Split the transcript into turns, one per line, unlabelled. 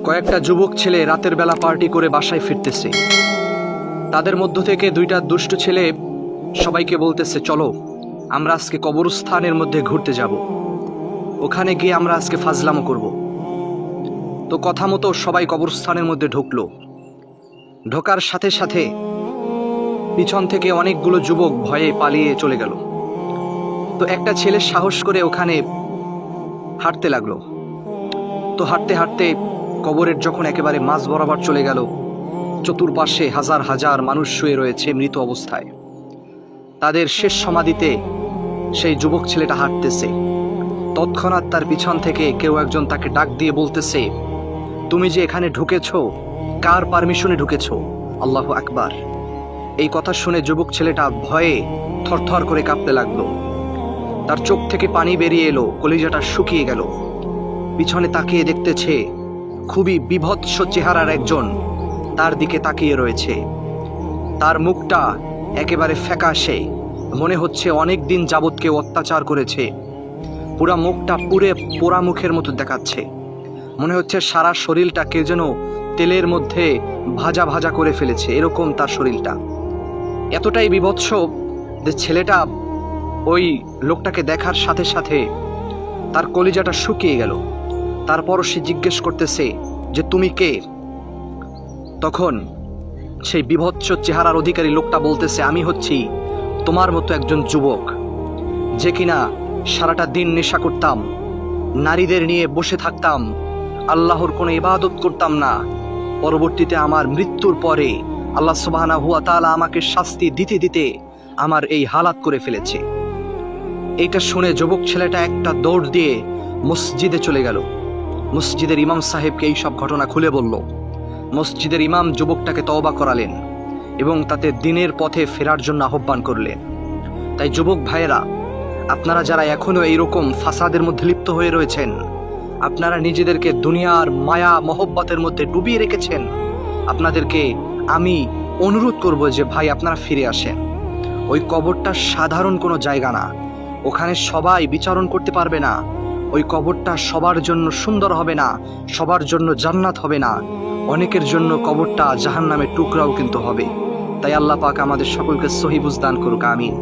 কয়েকটা যুবক ছেলে রাতের বেলা পার্টি করে বাসায় ফিরতেছে। তাদের মধ্য থেকে দুইটা দুষ্ট ছেলে সবাইকে বলতেছে, চলো আমরা আজকে কবরস্থানের মধ্যে ঘুরতে যাব, ওখানে গিয়ে আমরা আজকে ফাজলামো করব। তো কথা মতো সবাই কবরস্থানের মধ্যে ঢুকলো। ঢোকার সাথে সাথে পিছন থেকে অনেকগুলো যুবক ভয়ে পালিয়ে চলে গেল। তো একটা ছেলে সাহস করে ওখানে হাঁটতে লাগলো। তো হাঁটতে হাঁটতে কবরের যখন একেবারে মাঝ বরাবর চলে গেল, চতুর্পাশে হাজার হাজার মানুষ শুয়ে রয়েছে মৃত অবস্থায়। তাদের শেষ সমাধিতে সেই যুবক ছেলেটা হাঁটতেছে। তৎক্ষণাৎ তার পিছন থেকে কেউ একজন তাকে ডাক দিয়ে বলতেছে, তুমি যে এখানে ঢুকেছো, কার পারমিশনে ঢুকেছো? আল্লাহু আকবার। এই কথা শুনে যুবক ছেলেটা ভয়ে থরথর করে কাঁপতে লাগলো। তার চোখ থেকে পানি বেরিয়ে এলো, কলিজাটা শুকিয়ে গেল। পিছনে তাকিয়ে দেখতেছে খুবই বিভৎস চেহারার একজন তার দিকে তাকিয়ে রয়েছে। তার মুখটা একেবারে ফ্যাকাশে, মনে হচ্ছে অনেক দিন যাবৎ কেউ অত্যাচার করেছে। পুরা মুখটা পুরে পোড়া মুখের মতো দেখাচ্ছে। মনে হচ্ছে সারা শরীরটা কে যেন তেলের মধ্যে ভাজা ভাজা করে ফেলেছে, এরকম তার শরীরটা। এতটাই বিভৎস যে ছেলেটা ওই লোকটাকে দেখার সাথে সাথে তার কলিজাটা শুকিয়ে গেল। তারপরও সে জিজ্ঞেস করতেছে যে তুমি কে? তখন সেই বিভৎস চেহারার অধিকারী লোকটা বলতেছে, আমি হচ্ছি তোমার মতো একজন যুবক, যে কিনা সারাটা দিন নেশা করতাম, নারীদের নিয়ে বসে থাকতাম, আল্লাহর কোনো ইবাদত করতাম না। পরবর্তীতে আমার মৃত্যুর পরে আল্লাহ সুবহানাহু ওয়া তাআলা আমাকে শাস্তি দিতে দিতে আমার এই হালাত করে ফেলেছে। এইটা শুনে যুবক ছেলেটা একটা দৌড় দিয়ে মসজিদে চলে গেল। মসজিদের ইমাম সাহেবকে এই সব ঘটনা খুলে বলল। মসজিদের ইমাম যুবকটাকে তওবা করালেন এবং তাতে দিনের পথে ফেরার জন্য আহ্বান করলেন। তাই যুবক ভাইয়েরা, আপনারা যারা এখনো এইরকম ফাসাদের মধ্যে লিপ্ত হয়ে রয়েছেন, আপনারা নিজেদেরকে দুনিয়ার মায়া মহব্বতের মধ্যে ডুবিয়ে রেখেছেন, আপনাদেরকে আমি অনুরোধ করব যে ভাই আপনারা ফিরে আসেন। ওই কবরটা সাধারণ কোনো জায়গা না, ওখানে সবাই বিচারণ করতে পারবে না। ওই কবরটা সবার জন্য সুন্দর হবে না, সবার জন্য জান্নাত হবে না, অনেকের জন্য কবরটা জাহান্নামের টুকরাও কিন্তু হবে। তাই আল্লাহ পাক আমাদের সকলকে সহি বুঝ দান করুক, আমিন।